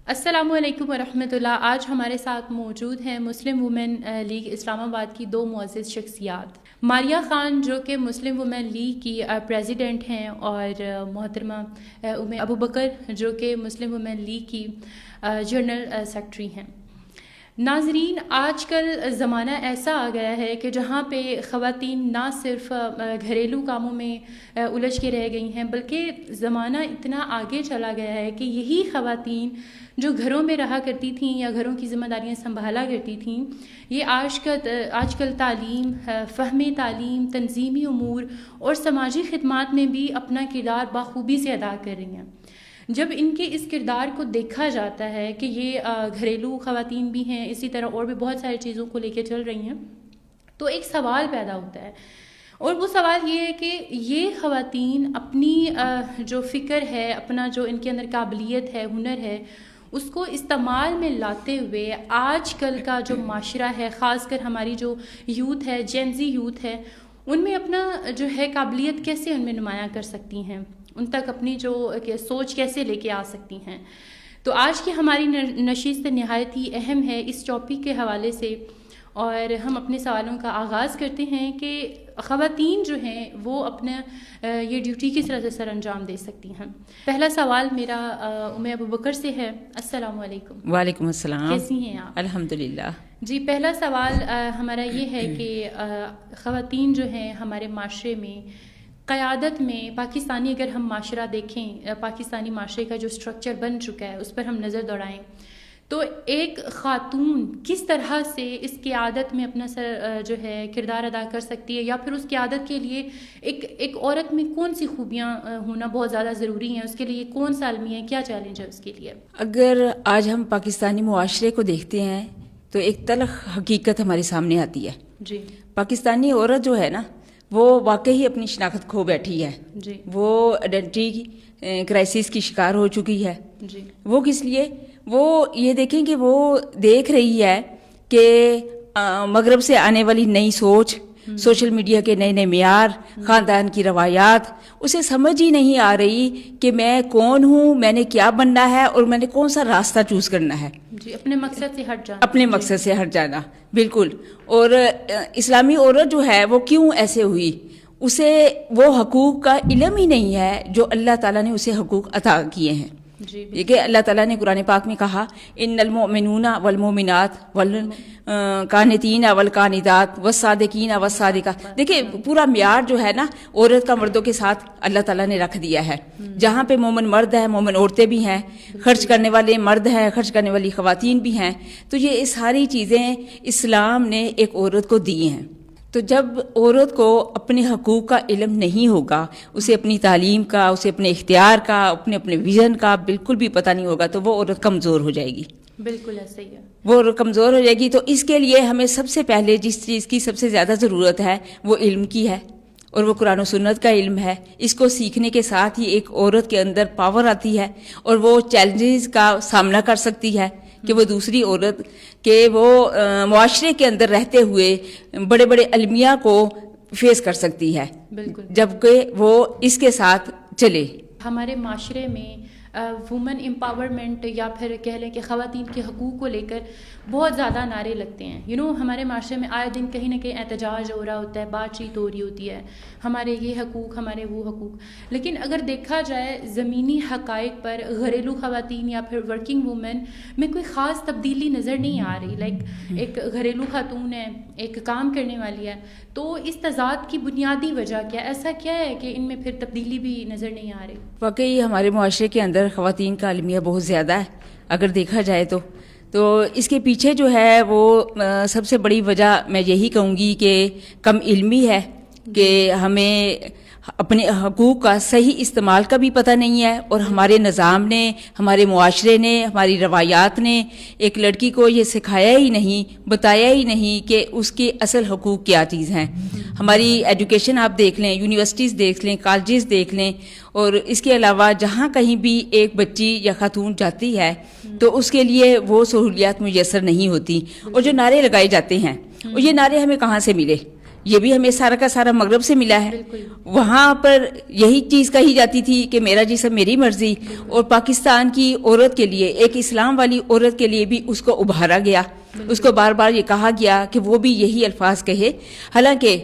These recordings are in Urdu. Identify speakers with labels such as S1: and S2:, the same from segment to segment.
S1: السلام علیکم ورحمۃ اللہ. آج ہمارے ساتھ موجود ہیں مسلم وومن لیگ اسلام آباد کی دو معزز شخصیات. ماریہ خان جو کہ مسلم وومن لیگ کی پریزیڈنٹ ہیں، اور محترمہ ابو بکر جو کہ مسلم وومن لیگ کی جنرل سیکرٹری ہیں. ناظرین، آج کل زمانہ ایسا آ گیا ہے کہ جہاں پہ خواتین نہ صرف گھریلو کاموں میں الجھ کے رہ گئی ہیں، بلکہ زمانہ اتنا آگے چلا گیا ہے کہ یہی خواتین جو گھروں میں رہا کرتی تھیں یا گھروں کی ذمہ داریاں سنبھالا کرتی تھیں، یہ آج کل تعلیم، فہم تعلیم، تنظیمی امور اور سماجی خدمات میں بھی اپنا کردار بخوبی سے ادا کر رہی ہیں. جب ان کے اس کردار کو دیکھا جاتا ہے کہ یہ گھریلو خواتین بھی ہیں، اسی طرح اور بھی بہت ساری چیزوں کو لے کے چل رہی ہیں، تو ایک سوال پیدا ہوتا ہے، اور وہ سوال یہ ہے کہ یہ خواتین اپنی جو فکر ہے، اپنا جو ان کے اندر قابلیت ہے، ہنر ہے، اس کو استعمال میں لاتے ہوئے آج کل کا جو معاشرہ ہے، خاص کر ہماری جو یوتھ ہے، جینزی یوتھ ہے، ان میں اپنا جو ہے قابلیت کیسے ان میں نمایاں کر سکتی ہیں، ان تک اپنی جو سوچ کیسے لے کے آ سکتی ہیں. تو آج کی ہماری نشست نہایت ہی اہم ہے اس ٹاپک کے حوالے سے، اور ہم اپنے سوالوں کا آغاز کرتے ہیں کہ خواتین جو ہیں وہ اپنا یہ ڈیوٹی کس طرح سے سر انجام دے سکتی ہیں. پہلا سوال میرا ابو بکر سے ہے. السلام علیکم.
S2: وعلیکم السلام.
S1: کیسی ہیں آپ؟
S2: الحمدللہ.
S1: جی، پہلا سوال ہمارا یہ ہے کہ خواتین جو ہیں ہمارے معاشرے میں قیادت میں، پاکستانی اگر ہم معاشرہ دیکھیں، پاکستانی معاشرے کا جو سٹرکچر بن چکا ہے اس پر ہم نظر دوڑائیں تو ایک خاتون کس طرح سے اس قیادت میں اپنا جو ہے کردار ادا کر سکتی ہے، یا پھر اس قیادت کے لیے ایک عورت میں کون سی خوبیاں ہونا بہت زیادہ ضروری ہیں، اس کے لیے کون سا المیہ ہے، کیا چیلنج ہے اس کے لیے؟
S2: اگر آج ہم پاکستانی معاشرے کو دیکھتے ہیں تو ایک تلخ حقیقت ہمارے سامنے آتی ہے.
S1: جی.
S2: پاکستانی عورت جو ہے نا، وہ واقعی اپنی شناخت کھو بیٹھی ہے.
S1: جی.
S2: وہ آئیڈینٹی کرائسس کی شکار ہو چکی ہے.
S1: جی.
S2: وہ کس لیے؟ وہ یہ دیکھیں کہ وہ دیکھ رہی ہے کہ مغرب سے آنے والی نئی سوچ، سوشل میڈیا کے نئے نئے معیار، خاندان کی روایات، اسے سمجھ ہی نہیں آ رہی کہ میں کون ہوں، میں نے کیا بننا ہے، اور میں نے کون سا راستہ چوز کرنا ہے.
S1: جی، اپنے مقصد سے ہٹ جانا.
S2: اپنے مقصد سے ہٹ جانا، بالکل. اور اسلامی عورت جو ہے وہ کیوں ایسے ہوئی؟ اسے وہ حقوق کا علم ہی نہیں ہے جو اللہ تعالیٰ نے اسے حقوق عطا کیے ہیں.
S1: جی.
S2: دیکھیں، اللہ تعالیٰ نے قرآن پاک میں کہا ان المؤمنون والمؤمنات والقانتین والقانتات والصادقین والصادقات. دیکھیں، پورا معیار جو ہے نا عورت کا مردوں کے ساتھ اللہ تعالیٰ نے رکھ دیا ہے. جہاں پہ مومن مرد ہے، مومن عورتیں بھی ہیں، خرچ کرنے والے مرد ہیں، خرچ کرنے والی خواتین بھی ہیں. تو یہ ساری چیزیں اسلام نے ایک عورت کو دی ہیں. تو جب عورت کو اپنے حقوق کا علم نہیں ہوگا، اسے اپنی تعلیم کا، اسے اپنے اختیار کا، اپنے ویژن کا بالکل بھی پتہ نہیں ہوگا، تو وہ عورت کمزور ہو جائے گی.
S1: بالکل ایسا ہی ہے.
S2: وہ کمزور ہو جائے گی. تو اس کے لیے ہمیں سب سے پہلے جس چیز کی سب سے زیادہ ضرورت ہے وہ علم کی ہے، اور وہ قرآن و سنت کا علم ہے. اس کو سیکھنے کے ساتھ ہی ایک عورت کے اندر پاور آتی ہے، اور وہ چیلنجز کا سامنا کر سکتی ہے کہ وہ دوسری عورت کے وہ معاشرے کے اندر رہتے ہوئے بڑے بڑے المیہ کو فیس کر سکتی ہے.
S1: بالکل.
S2: جبکہ وہ اس کے ساتھ چلے.
S1: ہمارے معاشرے میں وومن امپاورمنٹ، یا پھر کہہ لیں کہ خواتین کے حقوق کو لے کر بہت زیادہ نعرے لگتے ہیں. ہمارے معاشرے میں آئے دن کہیں نہ کہیں احتجاج ہو رہا ہوتا ہے، بات چیت ہو رہی ہوتی ہے، ہمارے یہ حقوق، ہمارے وہ حقوق. لیکن اگر دیکھا جائے زمینی حقائق پر گھریلو خواتین یا پھر ورکنگ وومن میں کوئی خاص تبدیلی نظر نہیں آ رہی. ایک گھریلو خاتون ہے، ایک کام کرنے والی ہے، تو اس تضاد کی بنیادی وجہ کیا؟ ایسا کیا ہے کہ ان میں پھر تبدیلی بھی نظر نہیں آ رہی؟
S2: واقعی ہمارے معاشرے کے اندر خواتین کا المیہ بہت زیادہ ہے اگر دیکھا جائے تو اس کے پیچھے جو ہے وہ سب سے بڑی وجہ میں یہی کہوں گی کہ کم علمی ہے، کہ ہمیں اپنے حقوق کا صحیح استعمال کا بھی پتہ نہیں ہے. اور ہمارے نظام نے، ہمارے معاشرے نے، ہماری روایات نے ایک لڑکی کو یہ سکھایا ہی نہیں، بتایا ہی نہیں کہ اس کے اصل حقوق کیا چیز ہیں. ہماری ایجوکیشن آپ دیکھ لیں، یونیورسٹیز دیکھ لیں، کالجز دیکھ لیں، اور اس کے علاوہ جہاں کہیں بھی ایک بچی یا خاتون جاتی ہے تو اس کے لیے وہ سہولیات میسر نہیں ہوتی. اور جو نعرے لگائے جاتے ہیں، اور یہ نعرے ہمیں کہاں سے ملے؟ یہ بھی ہمیں سارا کا سارا مغرب سے ملا ہے. وہاں پر یہی چیز کہی جاتی تھی کہ میرا جسم میری مرضی, اور پاکستان کی عورت کے لیے, ایک اسلام والی عورت کے لیے بھی اس کو ابھارا گیا, اس کو بار بار یہ کہا گیا کہ وہ بھی یہی الفاظ کہے. حالانکہ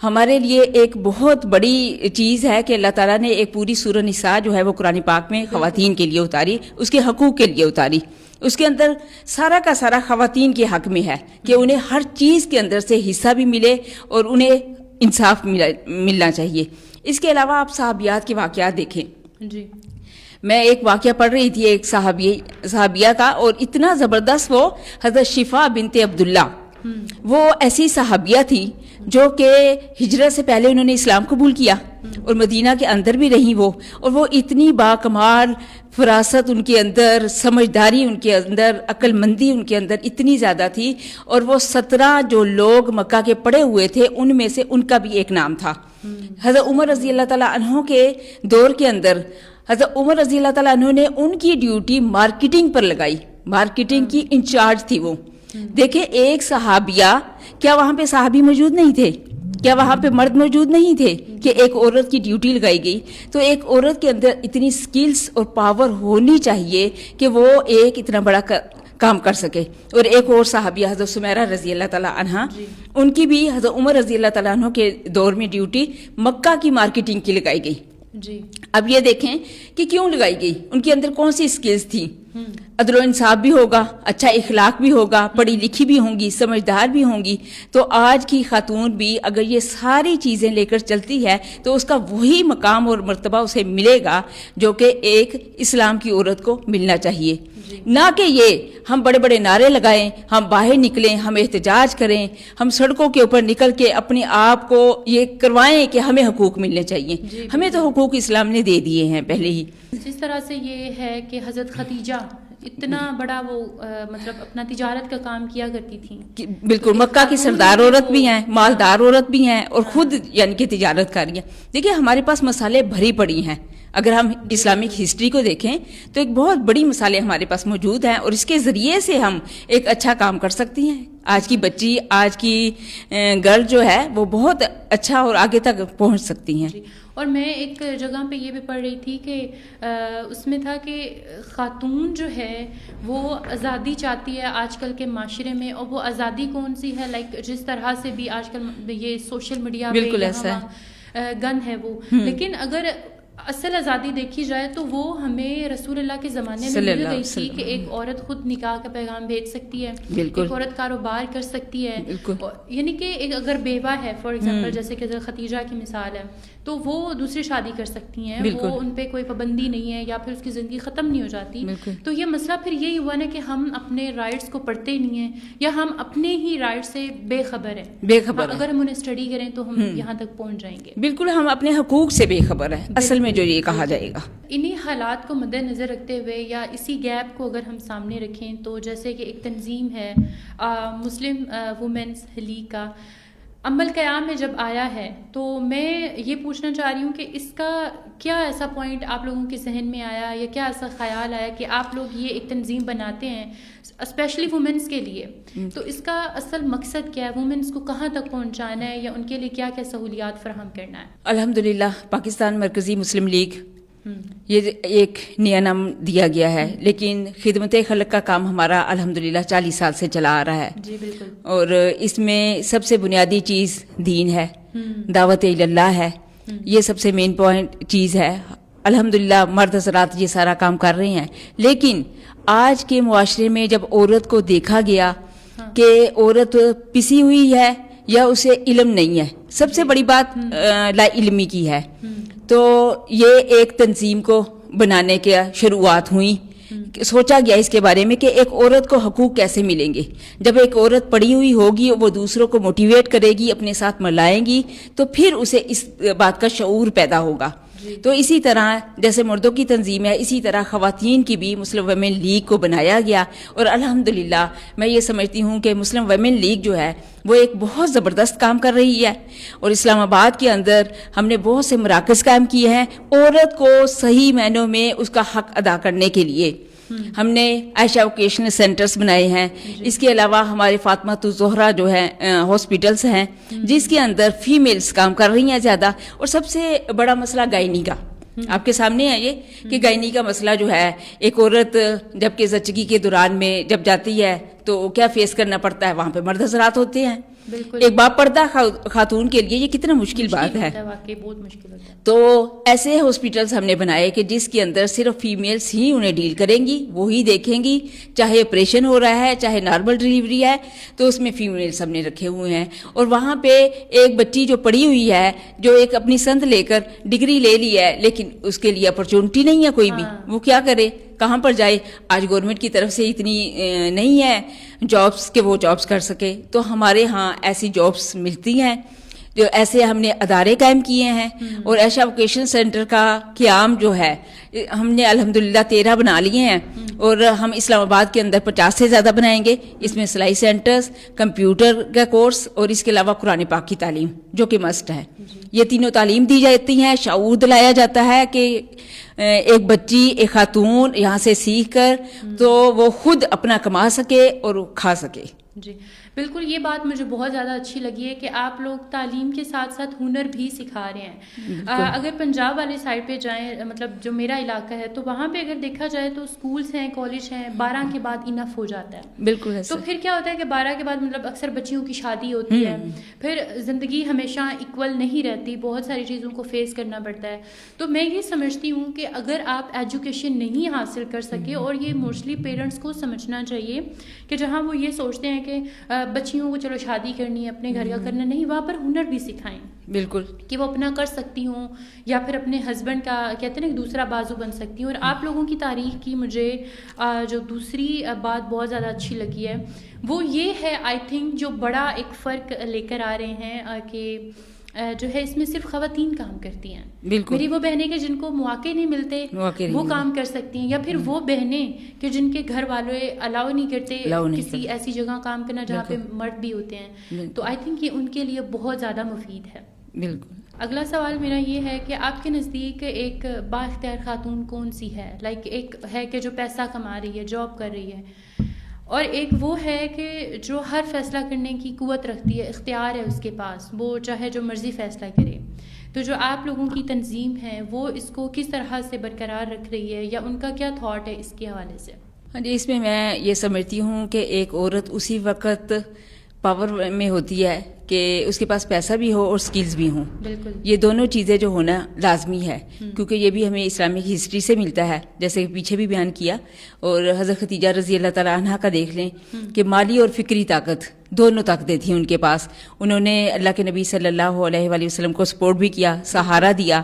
S2: ہمارے لیے ایک بہت بڑی چیز ہے کہ اللہ تعالیٰ نے ایک پوری سورہ نساء جو ہے وہ قرآن پاک میں خواتین کے لیے اتاری, اس کے حقوق کے لیے اتاری. اس کے اندر سارا کا سارا خواتین کے حق میں ہے کہ انہیں ہر چیز کے اندر سے حصہ بھی ملے اور انہیں انصاف ملنا چاہیے. اس کے علاوہ آپ صحابیات کے واقعات دیکھیں.
S1: جی,
S2: میں ایک واقعہ پڑھ رہی تھی ایک صحابیہ کا, اور اتنا زبردست, وہ حضرت شفا بنت عبداللہ, وہ ایسی صحابیہ تھی جو کہ ہجرت سے پہلے انہوں نے اسلام قبول کیا اور مدینہ کے اندر بھی رہیں وہ, اور وہ اتنی باکمال فراست ان کے اندر, سمجھداری ان کے اندر, عقل مندی ان کے اندر اتنی زیادہ تھی. اور وہ 17 جو لوگ مکہ کے پڑے ہوئے تھے ان میں سے ان کا بھی ایک نام تھا. حضرت عمر رضی اللہ تعالیٰ عنہ کے دور کے اندر حضرت عمر رضی اللہ تعالیٰ عنہ نے ان کی ڈیوٹی مارکیٹنگ پر لگائی, مارکیٹنگ کی انچارج تھی وہ. دیکھیں ایک صحابیہ, کیا وہاں پہ صحابی موجود نہیں تھے؟ کیا وہاں پہ مرد موجود نہیں تھے کہ ایک عورت کی ڈیوٹی لگائی گئی؟ تو ایک عورت کے اندر اتنی سکلز اور پاور ہونی چاہیے کہ وہ ایک اتنا بڑا کام کر سکے. اور ایک اور صحابیہ حضرت سمیرہ رضی اللہ تعالیٰ عنہ, ان کی بھی حضرت عمر رضی اللہ تعالیٰ عنہ کے دور میں ڈیوٹی مکہ کی مارکیٹنگ کی لگائی گئی.
S1: جی,
S2: اب یہ دیکھیں کہ کیوں لگائی گئی, ان کے اندر کون سی سکلز تھی. عدل و انصاف بھی ہوگا, اچھا اخلاق بھی ہوگا, پڑھی لکھی بھی ہوں گی, سمجھدار بھی ہوں گی. تو آج کی خاتون بھی اگر یہ ساری چیزیں لے کر چلتی ہے تو اس کا وہی مقام اور مرتبہ اسے ملے گا جو کہ ایک اسلام کی عورت کو ملنا چاہیے. نہ کہ یہ ہم بڑے بڑے نعرے لگائیں, ہم باہر نکلیں, ہم احتجاج کریں, ہم سڑکوں کے اوپر نکل کے اپنے آپ کو یہ کروائیں کہ ہمیں حقوق ملنے چاہیے. ہمیں تو حقوق اسلام نے دے دیے ہیں پہلے ہی.
S1: جس طرح سے یہ ہے کہ حضرت خدیجہ اتنا بڑا وہ مطلب اپنا تجارت کا کام کیا کرتی تھیں,
S2: بالکل مکہ کی سردار عورت بھی ہیں, مالدار عورت بھی ہیں, اور خود یعنی کہ تجارت کاری ہیں. دیکھیں ہمارے پاس مسالے بھری پڑی ہیں. اگر ہم اسلامک ہسٹری کو دیکھیں تو ایک بہت بڑی مثالیں ہمارے پاس موجود ہیں, اور اس کے ذریعے سے ہم ایک اچھا کام کر سکتی ہیں. آج کی بچی, آج کی گرل جو ہے وہ بہت اچھا اور آگے تک پہنچ سکتی ہیں.
S1: اور میں ایک جگہ پہ یہ بھی پڑھ رہی تھی کہ اس میں تھا کہ خاتون جو ہے وہ آزادی چاہتی ہے آج کل کے معاشرے میں, اور وہ آزادی کون سی ہے, لائک جس طرح سے بھی آج کل یہ سوشل میڈیا پہ گن ہے وہ. لیکن اگر اصل آزادی دیکھی جائے تو وہ ہمیں رسول اللہ کے زمانے میں مل گئی تھی کہ ایک عورت خود نکاح کا پیغام بھیج سکتی ہے, ایک عورت کاروبار کر سکتی ہے, یعنی کہ ایک اگر بیوہ ہے فار ایگزامپل جیسے کہ خدیجہ کی مثال ہے تو وہ دوسری شادی کر سکتی ہیں, وہ ان پہ کوئی پابندی نہیں ہے یا پھر اس کی زندگی ختم نہیں ہو جاتی. تو یہ مسئلہ پھر یہی ہوا نا کہ ہم اپنے رائٹس کو پڑھتے نہیں ہیں یا ہم اپنے ہی رائٹ سے بے خبر ہیں. اگر ہم انہیں اسٹڈی کریں تو ہم یہاں تک پہنچ جائیں گے.
S2: بالکل ہم اپنے حقوق سے بے خبر ہیں اصل میں جو یہ کہا جائے گا.
S1: انہی حالات کو مد نظر رکھتے ہوئے یا اسی گیپ کو اگر ہم سامنے رکھیں تو جیسے کہ ایک تنظیم ہے مسلم وومنس لیگ کا, عمل قیام میں جب آیا ہے تو میں یہ پوچھنا چاہ رہی ہوں کہ اس کا کیا ایسا پوائنٹ آپ لوگوں کے ذہن میں آیا یا کیا ایسا خیال آیا کہ آپ لوگ یہ ایک تنظیم بناتے ہیں اسپیشلی وومنس کے لیے, تو اس کا اصل مقصد کیا ہے, وومنس کو کہاں تک پہنچانا ہے یا ان کے لیے کیا کیا سہولیات فراہم کرنا ہے؟
S2: الحمدللہ پاکستان مرکزی مسلم لیگ یہ ایک نیا نام دیا گیا ہے, لیکن خدمت خلق کا کام ہمارا الحمدللہ 40 سال سے چلا آ رہا ہے.
S1: جی بالکل.
S2: اور اس میں سب سے بنیادی چیز دین ہے, دعوت اللہ ہے, یہ سب سے مین پوائنٹ چیز ہے. الحمدللہ مرد حضرات یہ سارا کام کر رہے ہیں, لیکن آج کے معاشرے میں جب عورت کو دیکھا گیا کہ عورت پسی ہوئی ہے یا اسے علم نہیں ہے, سب سے بڑی بات لا علمی کی ہے, تو یہ ایک تنظیم کو بنانے کی شروعات ہوئی. سوچا گیا اس کے بارے میں کہ ایک عورت کو حقوق کیسے ملیں گے. جب ایک عورت پڑھی ہوئی ہوگی وہ دوسروں کو موٹیویٹ کرے گی, اپنے ساتھ ملائیں گی, تو پھر اسے اس بات کا شعور پیدا ہوگا. تو اسی طرح جیسے مردوں کی تنظیم ہے اسی طرح خواتین کی بھی مسلم ویمن لیگ کو بنایا گیا, اور الحمدللہ میں یہ سمجھتی ہوں کہ مسلم ویمن لیگ جو ہے وہ ایک بہت زبردست کام کر رہی ہے. اور اسلام آباد کے اندر ہم نے بہت سے مراکز قائم کیے ہیں عورت کو صحیح معنوں میں اس کا حق ادا کرنے کے لیے. ہم نے عائشہ ووکیشنل سینٹرز بنائے ہیں. اس کے علاوہ ہمارے فاطمہ الزہرا جو ہے ہاسپٹلس ہیں جس کے اندر فیمیلز کام کر رہی ہیں زیادہ. اور سب سے بڑا مسئلہ گائنی کا آپ کے سامنے ہے یہ کہ گائنی کا مسئلہ جو ہے ایک عورت جب کہ زچگی کے دوران میں جب جاتی ہے تو کیا فیس کرنا پڑتا ہے. وہاں پہ مرد حضرات ہوتے ہیں. ایک باپردہ خاتون کے لیے یہ کتنا مشکل بات ہے.
S1: واقعی بہت مشکل ہوتا ہے.
S2: تو ایسے ہاسپٹلس ہم نے بنائے کہ جس کے اندر صرف فیمیلز ہی انہیں ڈیل کریں گی, وہی دیکھیں گی, چاہے آپریشن ہو رہا ہے چاہے نارمل ڈلیوری ہے تو اس میں فیمیلز ہم نے رکھے ہوئے ہیں. اور وہاں پہ ایک بچی جو پڑھی ہوئی ہے جو ایک اپنی سند لے کر ڈگری لے لی ہے لیکن اس کے لیے اپرچونٹی نہیں ہے کوئی بھی, وہ کیا کرے, کہاں پر جائے. آج گورنمنٹ کی طرف سے اتنی نہیں ہے جابس کہ وہ جابس کر سکے. تو ہمارے ہاں ایسی جابس ملتی ہیں. جو ایسے ہم نے ادارے قائم کیے ہیں. اور عائشہ ووکیشن سینٹر کا قیام جو ہے ہم نے الحمدللہ 13 بنا لیے ہیں اور ہم اسلام آباد کے اندر 50 سے زیادہ بنائیں گے. اس میں سلائی سینٹرز, کمپیوٹر کا کورس اور اس کے علاوہ قرآن پاک کی تعلیم جو کہ مسٹ ہے. یہ تینوں تعلیم دی جاتی ہیں. شعور دلایا جاتا ہے کہ ایک بچی ایک خاتون یہاں سے سیکھ کر تو وہ خود اپنا کما سکے اور کھا سکے.
S1: جی بالکل, یہ بات مجھے بہت زیادہ اچھی لگی ہے کہ آپ لوگ تعلیم کے ساتھ ساتھ ہنر بھی سکھا رہے ہیں. اگر پنجاب والے سائڈ پہ جائیں, مطلب جو میرا علاقہ ہے, تو وہاں پہ اگر دیکھا جائے تو اسکولس ہیں, کالج ہیں, 12 کے بعد انف ہو جاتا ہے.
S2: بالکل.
S1: تو پھر کیا ہوتا ہے کہ 12 کے بعد مطلب اکثر بچیوں کی شادی ہوتی ہے, پھر زندگی ہمیشہ ایکول نہیں رہتی, بہت ساری چیزوں کو فیس کرنا پڑتا ہے. تو میں یہ سمجھتی ہوں کہ اگر آپ ایجوکیشن نہیں حاصل کر سکے, اور یہ موسٹلی پیرنٹس کو سمجھنا چاہیے کہ جہاں وہ یہ سوچتے ہیں کہ بچیوں کو چلو شادی کرنی ہے, اپنے گھر کا کرنا نہیں, وہاں پر ہنر بھی سکھائیں.
S2: بالکل,
S1: کہ وہ اپنا کر سکتی ہوں یا پھر اپنے ہسبینڈ کا کہتے ہیں نا دوسرا بازو بن سکتی ہوں. اور آپ لوگوں کی تاریخ کی مجھے جو دوسری بات بہت زیادہ اچھی لگی ہے وہ یہ ہے, آئی تھنک جو بڑا ایک فرق لے کر آ رہے ہیں کہ جو ہے اس میں صرف خواتین کام کرتی ہیں.
S2: بالکل,
S1: میری وہ بہنیں کہ جن کو مواقع نہیں ملتے وہ کام کر سکتی ہیں, یا پھر وہ بہنیں کہ جن کے گھر والے الاؤ نہیں کرتے کسی ایسی جگہ کام کرنا جہاں پہ مرد بھی ہوتے ہیں. تو آئی تھنک یہ ان کے لیے بہت زیادہ مفید ہے.
S2: بالکل.
S1: اگلا سوال میرا یہ ہے کہ آپ کے نزدیک ایک با اختیار خاتون کون سی ہے؟ لائک ایک ہے کہ جو پیسہ کما رہی ہے, جاب کر رہی ہے, اور ایک وہ ہے کہ جو ہر فیصلہ کرنے کی قوت رکھتی ہے, اختیار ہے اس کے پاس, وہ چاہے جو مرضی فیصلہ کرے. تو جو آپ لوگوں کی تنظیم ہے وہ اس کو کس طرح سے برقرار رکھ رہی ہے, یا ان کا کیا تھاٹ ہے اس کے حوالے سے؟
S2: ہاں جی, اس میں یہ سمجھتی ہوں کہ ایک عورت اسی وقت پاور میں ہوتی ہے کہ اس کے پاس پیسہ بھی ہو اور سکلز بھی ہوں.
S1: بالکل,
S2: یہ دونوں چیزیں جو ہونا لازمی ہے, کیونکہ یہ بھی ہمیں اسلامک ہسٹری سے ملتا ہے, جیسے کہ پیچھے بھی بیان کیا. اور حضرت خدیجہ رضی اللہ تعالیٰ عنہا کا دیکھ لیں کہ مالی اور فکری طاقت دونوں طاقتیں تھیں ان کے پاس. انہوں نے اللہ کے نبی صلی اللہ علیہ وآلہ وسلم کو سپورٹ بھی کیا, سہارا دیا.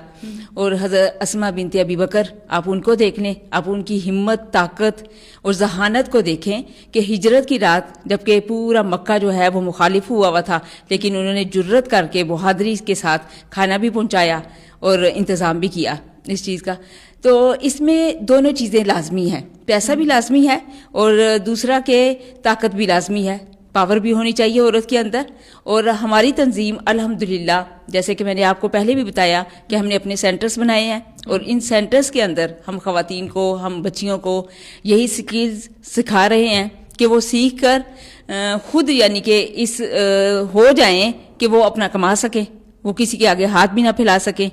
S2: اور حضرت اسما بنت ابی بکر, آپ ان کو دیکھ لیں, آپ ان کی ہمت, طاقت اور ذہانت کو دیکھیں کہ ہجرت کی رات جبکہ پورا مکہ جو ہے وہ مخالف ہوا تھا, لیکن انہوں نے جرت کر کے بہادری کے ساتھ کھانا بھی پہنچایا اور انتظام بھی کیا اس چیز کا. تو اس میں دونوں چیزیں لازمی ہیں, پیسہ بھی لازمی ہے اور دوسرا کہ طاقت بھی لازمی ہے, پاور بھی ہونی چاہیے عورت کے اندر. اور ہماری تنظیم الحمدللہ, جیسے کہ میں نے آپ کو پہلے بھی بتایا کہ ہم نے اپنے سینٹرز بنائے ہیں, اور ان سینٹرز کے اندر ہم خواتین کو, ہم بچیوں کو یہی سکلز سکھا رہے ہیں کہ وہ سیکھ کر خود یعنی کہ اس ہو جائیں کہ وہ اپنا کما سکیں, وہ کسی کے آگے ہاتھ بھی نہ پھیلا سکیں.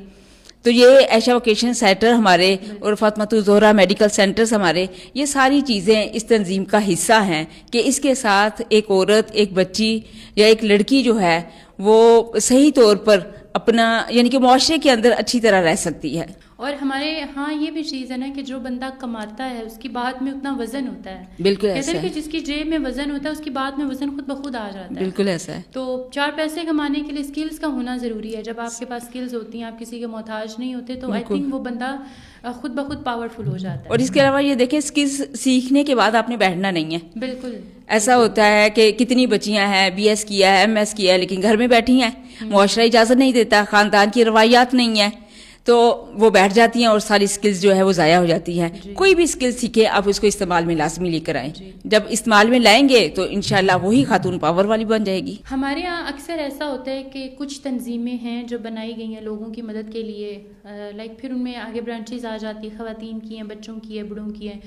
S2: تو یہ عائشہ ووکیشن سینٹر ہمارے اور فاطمہ الزہرا میڈیکل سینٹرز ہمارے, یہ ساری چیزیں اس تنظیم کا حصہ ہیں کہ اس کے ساتھ ایک عورت, ایک بچی یا ایک لڑکی جو ہے وہ صحیح طور پر اپنا یعنی کہ معاشرے کے اندر اچھی طرح رہ سکتی ہے.
S1: اور ہمارے ہاں یہ بھی چیز ہے نا کہ جو بندہ کماتا ہے اس کی بات میں اتنا وزن ہوتا ہے.
S2: بالکل
S1: ایسا
S2: ایسا
S1: ہے
S2: ہے,
S1: کہ جس کی جیب میں وزن ہوتا ہے اس کی بات میں وزن خود بخود آ جاتا ہے.
S2: بالکل ایسا ہے.
S1: تو 4 پیسے کمانے کے لیے اسکلز کا ہونا ضروری ہے. جب آپ کے پاس اسکلز ہوتی ہیں, آپ کسی کے محتاج نہیں ہوتے, تو آئی تھنک وہ بندہ خود بخود پاورفل ہو جاتا ہے.
S2: اور اس کے علاوہ یہ دیکھیں اسکلز سیکھنے کے بعد آپ نے بیٹھنا نہیں ہے.
S1: بالکل
S2: ایسا ہوتا ہے کہ کتنی بچیاں ہیں, بی ایس کیا ہے, ایم ایس کیا ہے, لیکن گھر میں بیٹھی ہیں, معاشرہ اجازت نہیں دیتا, خاندان کی روایات نہیں ہے, تو وہ بیٹھ جاتی ہیں اور ساری سکلز جو ہے وہ ضائع ہو جاتی ہیں. کوئی بھی سکل سیکھیں آپ اس کو استعمال میں لازمی لے کر آئیں. جب استعمال میں لائیں گے تو انشاءاللہ وہی خاتون پاور والی بن جائے گی.
S1: ہمارے یہاں اکثر ایسا ہوتا ہے کہ کچھ تنظیمیں ہیں جو بنائی گئی ہیں لوگوں کی مدد کے لیے, لائک پھر ان میں آگے برانچز آ جاتی ہیں, خواتین کی ہیں, بچوں کی ہے, بڑوں کی ہے.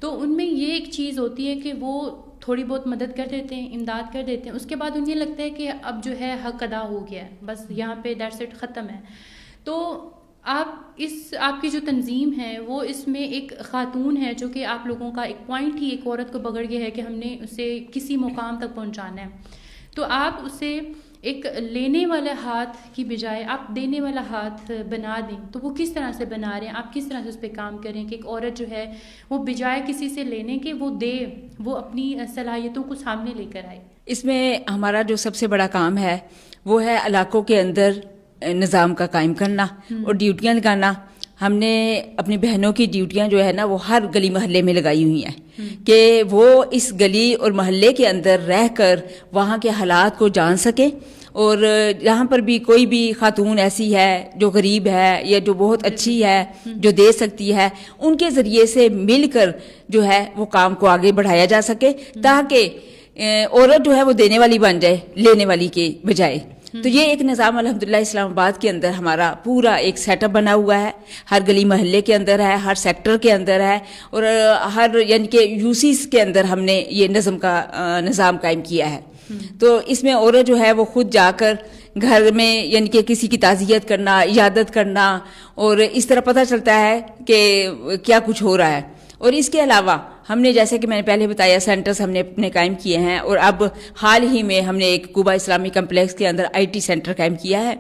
S1: تو ان میں یہ ایک چیز ہوتی ہے کہ وہ تھوڑی بہت مدد کر دیتے ہیں, امداد کر دیتے ہیں, اس کے بعد انہیں لگتا ہے کہ اب جو ہے حق ادا ہو گیا ہے, بس یہاں پہ دیٹس اٹ, ختم ہے. تو آپ کی جو تنظیم ہے وہ اس میں ایک خاتون ہے جو کہ آپ لوگوں کا ایک پوائنٹ ہی ایک عورت کو پکڑ گیا ہے کہ ہم نے اسے کسی مقام تک پہنچانا ہے. تو آپ اسے ایک لینے والے ہاتھ کی بجائے آپ دینے والا ہاتھ بنا دیں. تو وہ کس طرح سے بنا رہے ہیں, آپ کس طرح سے اس پہ کام کریں کہ ایک عورت جو ہے وہ بجائے کسی سے لینے کے وہ دے, وہ اپنی صلاحیتوں کو سامنے لے کر آئے.
S2: اس میں ہمارا جو سب سے بڑا کام ہے وہ ہے علاقوں کے اندر نظام کا قائم کرنا اور ڈیوٹیاں لگانا. ہم نے اپنی بہنوں کی ڈیوٹیاں جو ہے نا وہ ہر گلی محلے میں لگائی ہوئی ہیں کہ وہ اس گلی اور محلے کے اندر رہ کر وہاں کے حالات کو جان سکیں, اور جہاں پر بھی کوئی بھی خاتون ایسی ہے جو غریب ہے یا جو بہت اچھی ہے جو دے سکتی ہے, ان کے ذریعے سے مل کر جو ہے وہ کام کو آگے بڑھایا جا سکے تاکہ عورت جو ہے وہ دینے والی بن جائے لینے والی کے بجائے. تو یہ ایک نظام الحمدللہ اسلام آباد کے اندر ہمارا پورا ایک سیٹ اپ بنا ہوا ہے, ہر گلی محلے کے اندر ہے, ہر سیکٹر کے اندر ہے, اور ہر یعنی کہ یوسیز کے اندر ہم نے یہ نظام قائم کیا ہے. تو اس میں عورت جو ہے وہ خود جا کر گھر میں یعنی کہ کسی کی تعزیت کرنا, عیادت کرنا, اور اس طرح پتہ چلتا ہے کہ کیا کچھ ہو رہا ہے. اور اس کے علاوہ ہم نے جیسے کہ میں نے پہلے بتایا سینٹرز ہم نے اپنے قائم کیے ہیں, اور اب حال ہی میں ہم نے ایک کوبا اسلامی کمپلیکس کے اندر IT سینٹر قائم کیا ہے,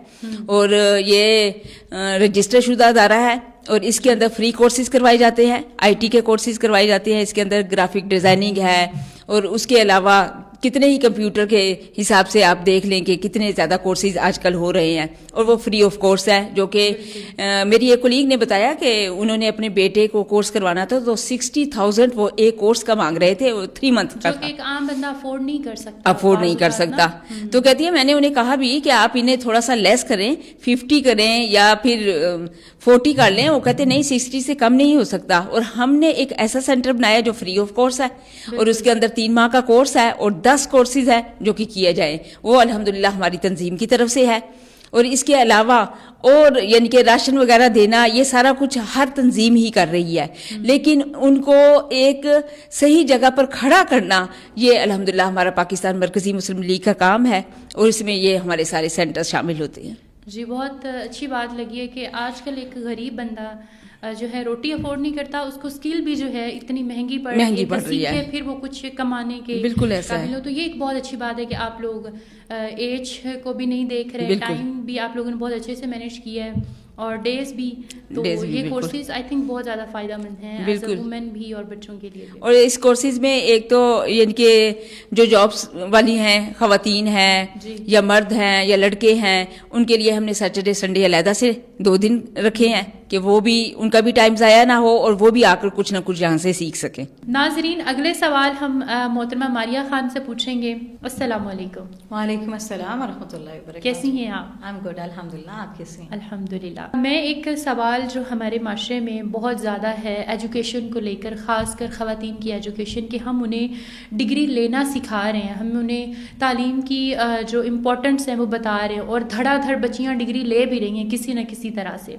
S2: اور یہ رجسٹر شدہ ادارہ ہے, اور اس کے اندر فری کورسز کروائے جاتے ہیں, IT کے کورسز کروائے جاتے ہیں. اس کے اندر گرافک ڈیزائننگ ہے, اور اس کے علاوہ کتنے ہی کمپیوٹر کے حساب سے آپ دیکھ لیں کہ کتنے زیادہ کورسز آج کل ہو رہے ہیں, اور وہ فری آف کورس ہے. جو کہ میری ایک کولیگ نے بتایا کہ انہوں نے اپنے بیٹے کو کورس کروانا تھا تو 60,000 وہ ایک کورس کا مانگ رہے تھے, وہ 3 منتھ کا,
S1: جو کہ ایک عام بندہ افورڈ نہیں کر سکتا.
S2: تو کہتی ہے میں نے انہیں کہا بھی کہ آپ انہیں تھوڑا سا لیس کریں, 50 کریں یا پھر 40 کر لیں. وہ کہتے نہیں 60 سے کم نہیں ہو سکتا. اور ہم نے ایک ایسا سینٹر بنایا جو فری آف کورس ہے, اور اس کے اندر 3 ماہ کا کورس ہے اور 10 کورسز ہے جو کہ کیا جائے, وہ الحمدللہ ہماری تنظیم کی طرف سے ہے. اور اس کے علاوہ اور یعنی کہ راشن وغیرہ دینا یہ سارا کچھ ہر تنظیم ہی کر رہی ہے, لیکن ان کو ایک صحیح جگہ پر کھڑا کرنا یہ الحمدللہ ہمارا پاکستان مرکزی مسلم لیگ کا کام ہے, اور اس میں یہ ہمارے سارے سینٹر شامل ہوتے ہیں.
S1: جی بہت اچھی بات لگی ہے کہ آج کل ایک غریب بندہ جو ہے روٹی افورڈ نہیں کرتا, اس کو اسکل بھی جو ہے اتنی مہنگی پڑ رہی ہے, پھر وہ کچھ کمانے کے
S2: بالکل ایسا ہے.
S1: تو یہ ایک بہت اچھی بات ہے کہ آپ لوگ ایج کو بھی نہیں دیکھ رہے, ٹائم بھی آپ لوگوں نے بہت اچھے سے مینیج کیا ہے, اور ڈیز بھی. تو یہ کورسز آئی تھنک بہت زیادہ فائدہ مند ہیں ایز اے وومن بھی اور بچوں کے لیے بھی.
S2: اور اس کورسز میں ایک تو یعنی کہ جو جابس والی ہیں خواتین ہیں یا مرد ہیں یا لڑکے ہیں, ان کے لیے ہم نے سیٹرڈے سنڈے علیحدہ سے 2 دن رکھے ہیں کہ وہ بھی ان کا بھی ٹائم ضائع نہ ہو اور وہ بھی آ کر کچھ نہ کچھ یہاں سے سیکھ سکیں.
S1: ناظرین اگلے سوال ہم محترمہ ماریہ خان سے پوچھیں گے. السلام علیکم.
S3: وعلیکم السلام ورحمۃ اللہ وبرکاتہ.
S1: کیسی ہیں آپ؟
S3: I'm good الحمدللہ. آپ کیسی ہیں؟
S1: الحمدللہ. میں ایک سوال جو ہمارے معاشرے میں بہت زیادہ ہے ایجوکیشن کو لے کر, خاص کر خواتین کی ایجوکیشن, کہ ہم انہیں ڈگری لینا سکھا رہے ہیں, ہم انہیں تعلیم کی جو امپورٹنس ہے وہ بتا رہے ہیں, اور دھڑا دھڑ بچیاں ڈگری لے بھی رہی ہیں کسی نہ کسی طرح سے.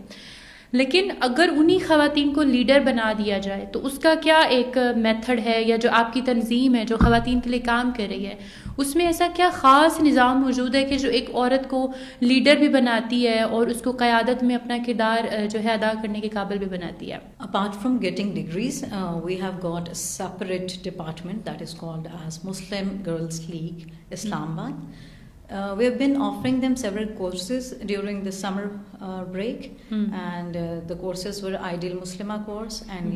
S1: لیکن اگر انہی خواتین کو لیڈر بنا دیا جائے تو اس کا کیا ایک میتھڈ ہے, یا جو آپ کی تنظیم ہے جو خواتین کے لیے کام کر رہی ہے اس میں ایسا کیا خاص نظام موجود ہے کہ جو ایک عورت کو لیڈر بھی بناتی ہے اور اس کو قیادت میں اپنا کردار جو ہے ادا کرنے کے قابل بھی بناتی ہے؟
S3: Apart from getting degrees, we have got a separate department that is called as Muslim Girls League Islamabad. We have been offering them several courses during the summer break, and the courses were Ideal Muslima course and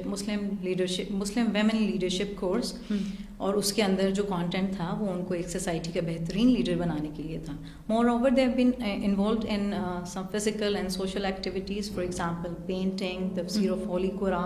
S3: Muslim Women Leadership course. اور اس کے اندر جو کانٹینٹ تھا وہ ان کو ایک سوسائٹی کا بہترین لیڈر بنانے کے لیے تھا. مور over they have been involved in some physical and social activities, for example painting, تفسیر آف ہولی قرآن.